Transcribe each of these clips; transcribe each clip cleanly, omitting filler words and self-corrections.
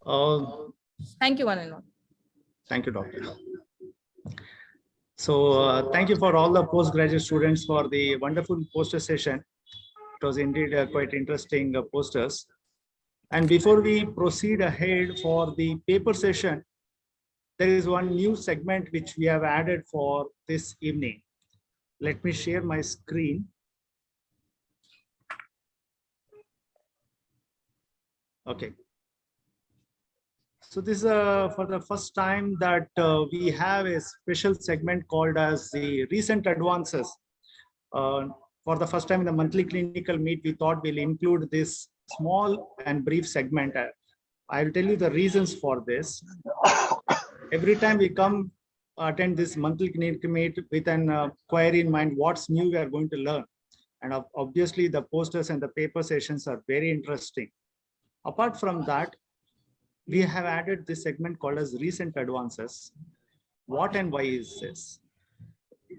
Uh, Thank you, one and all. Thank you, Doctor. So thank you for all the postgraduate students for the wonderful poster session. It was indeed quite interesting posters. And before we proceed ahead for the paper session, there is one new segment which we have added for this evening. Let me share my screen. Okay. So this is for the first time that we have a special segment called as the recent advances. For the first time in the monthly clinical meet, we thought we'll include this small and brief segment. I will tell you the reasons for this. Every time we come attend this monthly clinical meet with an query in mind, what's new we are going to learn. And obviously the posters and the paper sessions are very interesting. Apart from that, we have added this segment called as recent advances. What and why is this?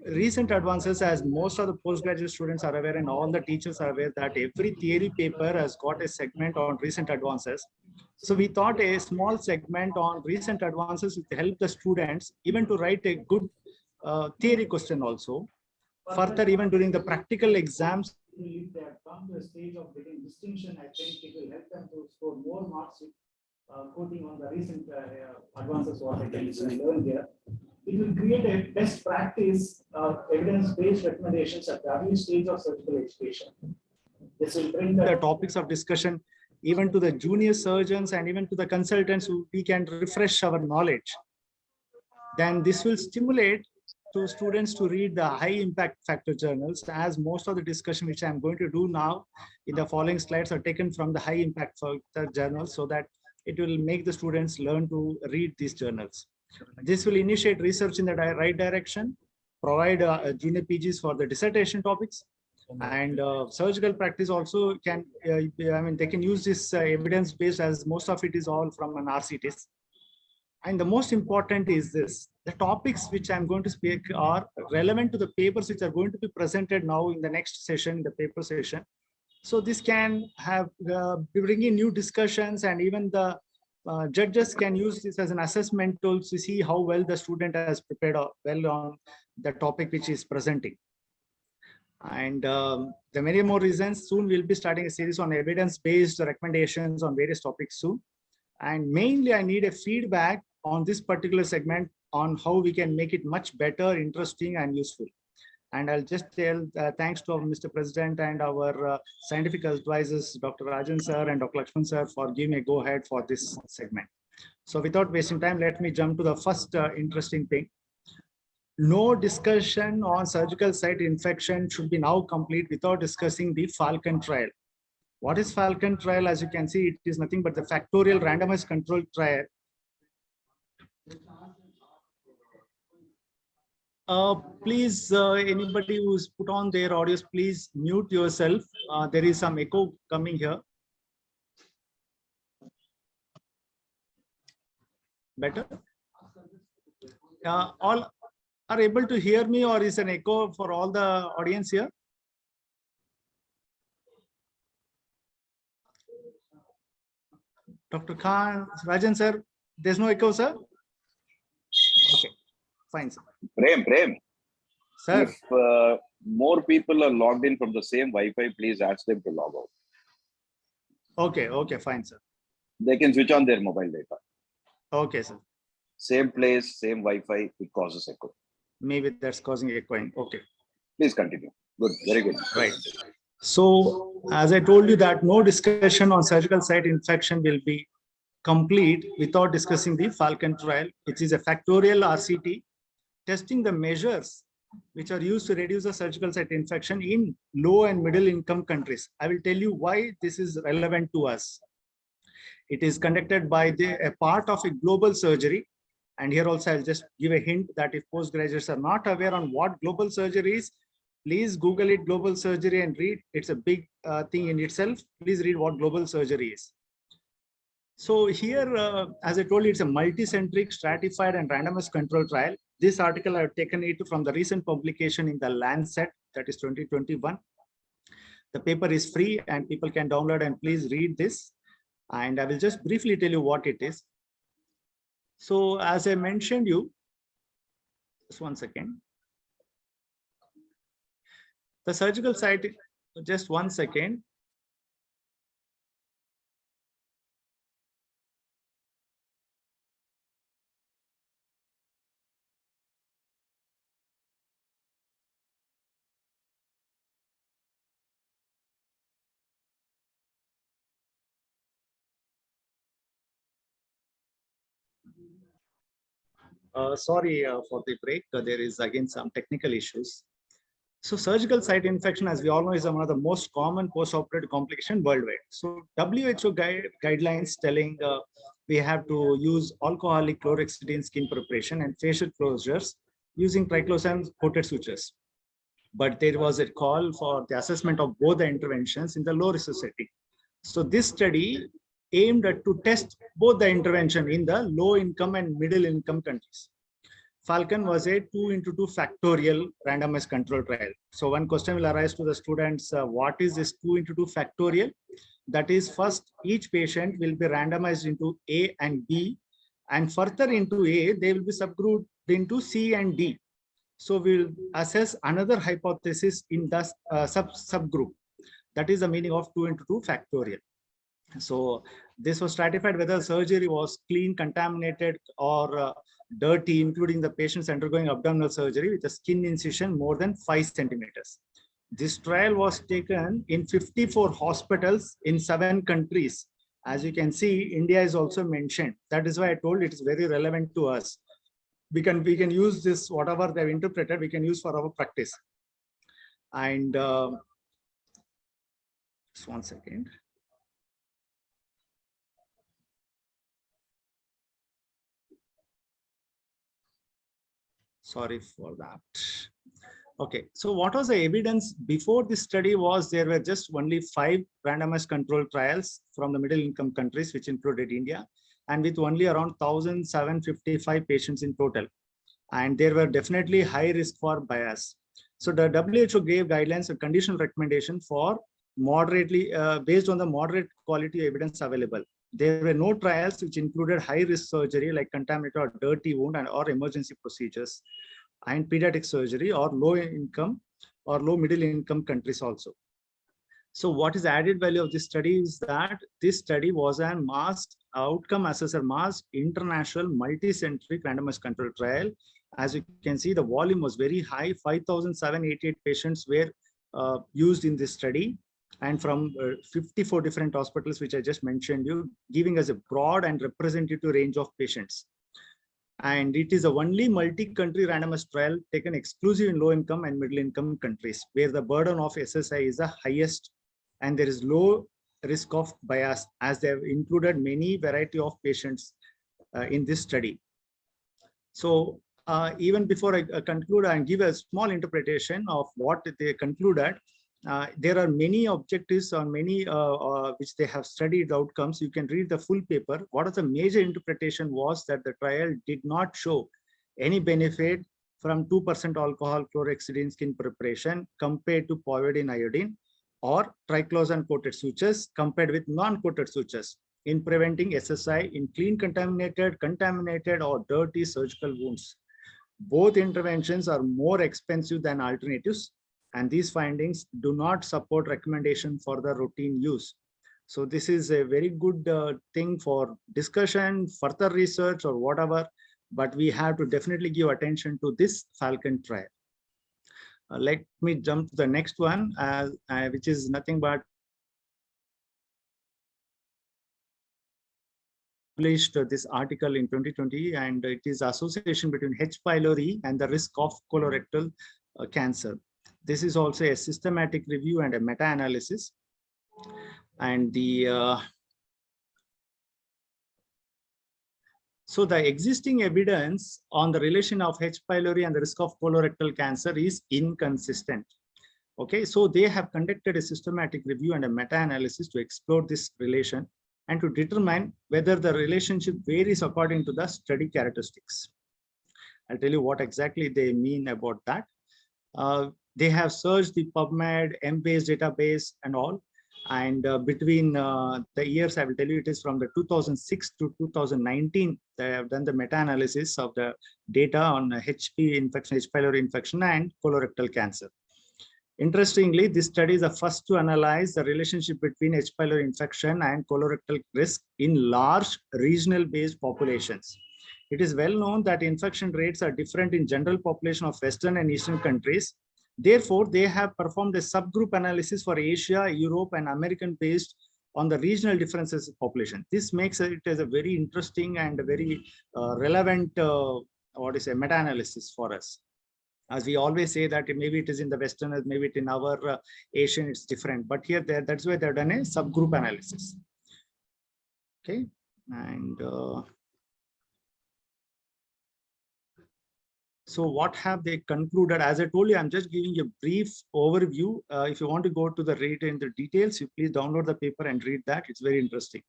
Recent advances, as most of the postgraduate students are aware and all the teachers are aware, that every theory paper has got a segment on recent advances. So we thought a small segment on recent advances would help the students even to write a good theory question also. Further, even during the practical exams, if they have come to a stage of getting distinction, I think it will help them to score more marks quoting on the recent advances what I can learn here. It will create a best practice evidence-based recommendations at every stage of surgical education. This will bring the topics of discussion even to the junior surgeons and even to the consultants who we can refresh our knowledge. Then this will stimulate to students to read the high impact factor journals, as most of the discussion which I'm going to do now in the following slides are taken from the high impact factor journals, so that it will make the students learn to read these journals. This will initiate research in the right direction, provide junior PGs for the dissertation topics, and surgical practice also can, they can use this evidence-based, as most of it is all from an RCTs. And the most important is this: the topics which I'm going to speak are relevant to the papers which are going to be presented now in the next session, the paper session. So this can have bring in new discussions, and even the judges can use this as an assessment tool to see how well the student has prepared well on the topic which is presenting. And the many more reasons. Soon we'll be starting a series on evidence-based recommendations on various topics soon. And mainly I need a feedback on this particular segment on how we can make it much better, interesting and useful. And I'll just tell thanks to our Mr. President and our scientific advisors, Dr. Rajan sir and Dr. Lakshman sir, for giving a go ahead for this segment. So without wasting time, let me jump to the first interesting thing. No discussion on surgical site infection should be now complete without discussing the FALCON trial. What is FALCON trial? As you can see, it is nothing but the factorial randomized controlled trial. Please, anybody who's put on their audios, please mute yourself. There is some echo coming here. Better? All are able to hear me, or is an echo for all the audience here? Dr. Khan, Rajan sir, there's no echo, sir? Okay, fine, sir. Prem. Sir. If more people are logged in from the same Wi-Fi, please ask them to log out. Okay, fine, sir. They can switch on their mobile data. Okay, sir. Same place, same Wi-Fi, it causes echo. Maybe that's causing echoing. Okay. Please continue. Good, very good. Right. So, as I told you that no discussion on surgical site infection will be complete without discussing the FALCON trial, which is a factorial RCT testing the measures which are used to reduce the surgical site infection in low and middle income countries. I will tell you why this is relevant to us. It is conducted by a part of a global surgery. And here also I'll just give a hint that if postgraduates are not aware on what global surgery is, please Google it, global surgery, and read. It's a big thing in itself. Please read what global surgery is. So here, as I told you, it's a multi-centric, stratified and randomized control trial. This article I've taken it from the recent publication in the Lancet, that is 2021. The paper is free and people can download and please read this. And I will just briefly tell you what it is. So as I mentioned you, just one second. The surgical site, just one second. Sorry for the break. There is again some technical issues. So surgical site infection, as we all know, is one of the most common post-operative complication worldwide. So WHO guidelines telling we have to use alcoholic chlorhexidine skin preparation and facial closures using triclosan coated sutures. But there was a call for the assessment of both the interventions in the low risk setting. So this study aimed at to test both the intervention in the low income and middle income countries. FALCON was a 2x2 factorial randomized control trial. So one question will arise to the students, what is this 2x2 factorial? That is, first, each patient will be randomized into A and B, and further into A, they will be subgrouped into C and D. So we'll assess another hypothesis in the subgroup. That is the meaning of 2x2 factorial. So this was stratified whether surgery was clean, contaminated, or dirty, including the patients undergoing abdominal surgery with a skin incision more than 5 centimeters. This trial was taken in 54 hospitals in 7 countries. As you can see, India is also mentioned. That is why I told it is very relevant to us. We can use this, whatever they've interpreted, we can use for our practice. And just one second. Sorry for that. Okay, so what was the evidence before this study was there were just only 5 randomized controlled trials from the middle income countries, which included India, and with only around 1,755 patients in total. And there were definitely high risk for bias. So the WHO gave guidelines a conditional recommendation for moderately, based on the moderate quality evidence available. There were no trials which included high risk surgery like contaminated or dirty wound and or emergency procedures, and pediatric surgery, or low income or low middle income countries also. So what is added value of this study is that this study was a masked outcome assessor, masked international multi-centric randomized control trial. As you can see, the volume was very high. 5,788 patients were used in this study, and from 54 different hospitals, which I just mentioned you, giving us a broad and representative range of patients. And it is the only multi-country randomized trial taken exclusive in low-income and middle-income countries, where the burden of SSI is the highest, and there is low risk of bias, as they have included many variety of patients in this study. So even before I conclude and give a small interpretation of what they concluded, there are many objectives on many which they have studied outcomes. You can read the full paper. What is the major interpretation was that the trial did not show any benefit from 2% alcohol chlorhexidine skin preparation compared to povidone iodine, or triclosan coated sutures compared with non-coated sutures in preventing SSI in clean, contaminated or dirty surgical wounds. Both interventions are more expensive than alternatives, and these findings do not support recommendation for the routine use. So this is a very good thing for discussion, further research or whatever, but we have to definitely give attention to this FALCON trial. Let me jump to the next one, which is nothing but published this article in 2020, and it is association between H. pylori and the risk of colorectal cancer. This is also a systematic review and a meta-analysis. And the so the existing evidence on the relation of H. pylori and the risk of colorectal cancer is inconsistent. Okay, so they have conducted a systematic review and a meta-analysis to explore this relation and to determine whether the relationship varies according to the study characteristics. I'll tell you what exactly they mean about that. They have searched the PubMed, Embase database and all, And between the years, I will tell you, it is from the 2006 to 2019, they have done the meta-analysis of the data on HP infection, H. pylori infection and colorectal cancer. Interestingly, this study is the first to analyze the relationship between H. pylori infection and colorectal risk in large regional-based populations. It is well known that infection rates are different in general population of Western and Eastern countries. Therefore, they have performed a subgroup analysis for Asia, Europe, and American based on the regional differences of population. This makes it as a very interesting and very relevant meta-analysis for us. As we always say that maybe it is in the Westerners, maybe it in our Asian, it's different. But here, that's why they've done a subgroup analysis. Okay, and so what have they concluded? As I told you, I'm just giving a brief overview. If you want to go to the read in the details, you please download the paper and read that. It's very interesting.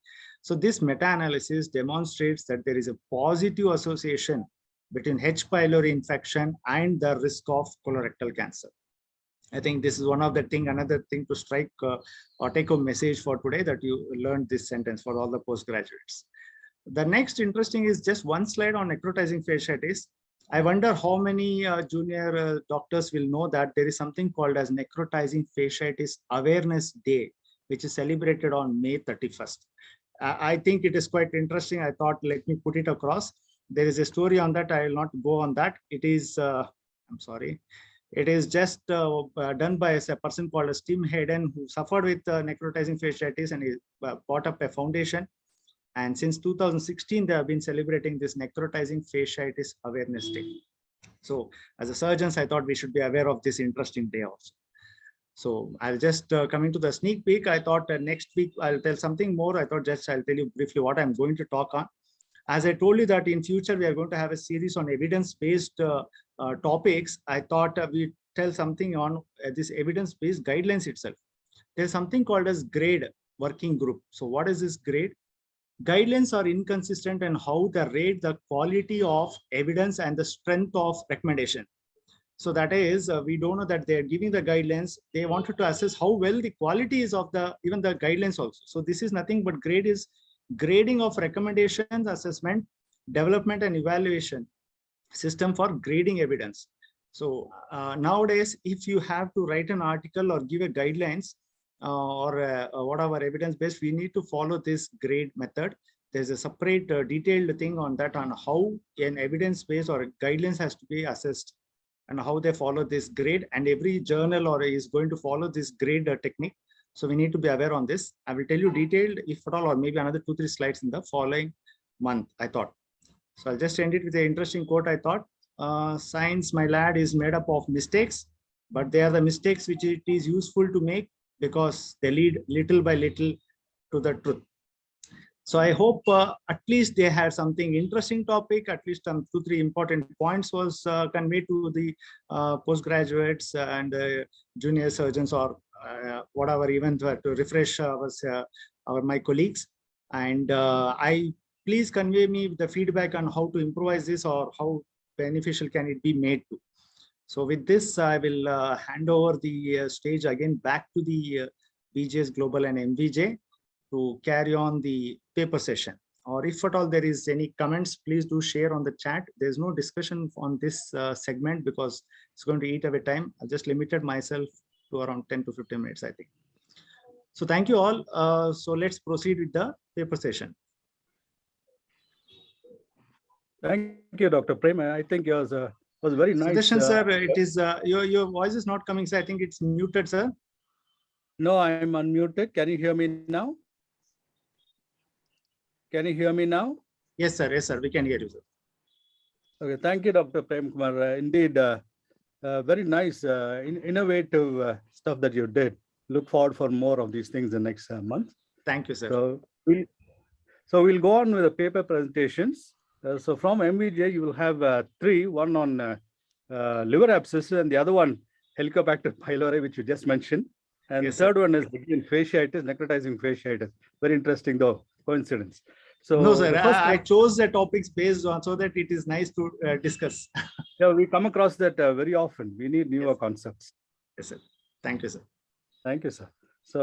So this meta-analysis demonstrates that there is a positive association between H. pylori infection and the risk of colorectal cancer. I think this is one of the thing, another thing to strike or take a message for today, that you learned this sentence for all the postgraduates. The next interesting is just one slide on necrotizing fasciitis. I wonder how many junior doctors will know that there is something called as Necrotizing Fasciitis Awareness Day, which is celebrated on May 31st. I think it is quite interesting. I thought, let me put it across. There is a story on that. I will not go on that. It is, I'm sorry. It is just done by a person called as Tim Hayden, who suffered with necrotizing fasciitis, and he brought up a foundation. And since 2016, they have been celebrating this Necrotizing Fasciitis Awareness Day. So as a surgeons, I thought we should be aware of this interesting day also. So I'll just coming to the sneak peek. I thought next week I'll tell something more. I thought just I'll tell you briefly what I'm going to talk on. As I told you that in future, we are going to have a series on evidence-based topics. I thought we tell something on this evidence-based guidelines itself. There's something called as GRADE working group. So what is this GRADE? Guidelines are inconsistent in how they rate the quality of evidence and the strength of recommendation. So that is, we don't know that they're giving the guidelines. They wanted to assess how well the quality is of even the guidelines also. So this is nothing but GRADE is grading of recommendations, assessment, development, and evaluation system for grading evidence. So nowadays, if you have to write an article or give a guidelines, or whatever evidence-based, we need to follow this grade method. There's a separate detailed thing on that, on how an evidence-based or guidelines has to be assessed and how they follow this grade. And every journal or is going to follow this grade technique. So we need to be aware on this. I will tell you detailed, if at all, or maybe another 2-3 slides in the following month, I thought. So I'll just end it with an interesting quote. I thought, science, my lad, is made up of mistakes, but they are the mistakes which it is useful to make, because they lead little by little to the truth. So I hope at least they had something interesting topic, at least 2-3 important points was conveyed to the postgraduates and junior surgeons, or whatever, even to refresh my colleagues. And I please convey me the feedback on how to improvise this, or how beneficial can it be made to. So with this, I will hand over the stage again back to the BJS Global and MVJ to carry on the paper session. Or if at all there is any comments, please do share on the chat. There's no discussion on this segment because it's going to eat away time. I just limited myself to around 10 to 15 minutes, I think. So thank you all. So let's proceed with the paper session. Thank you, Dr. Prem. I think yours was very nice. Sudarshan, sir, it is your voice is not coming, sir. I think it's muted, sir. No, I'm unmuted. Can you hear me now? Can you hear me now? Yes, sir. Yes, sir. We can hear you, sir. Okay, thank you, Dr. Prem Kumar. Indeed, very nice, innovative stuff that you did. Look forward for more of these things the next month. Thank you, sir. So we'll go on with the paper presentations. So from MVJ, you will have 3, one on liver abscess, and the other one, Helicobacter pylori, which you just mentioned. And yes, the third one is again fasciitis, necrotizing fasciitis. Very interesting, though, coincidence. So no, sir, I chose the topics based on so that it is nice to discuss. Yeah, we come across that very often. We need newer concepts. Yes, sir. Thank you, sir. Thank you, sir. So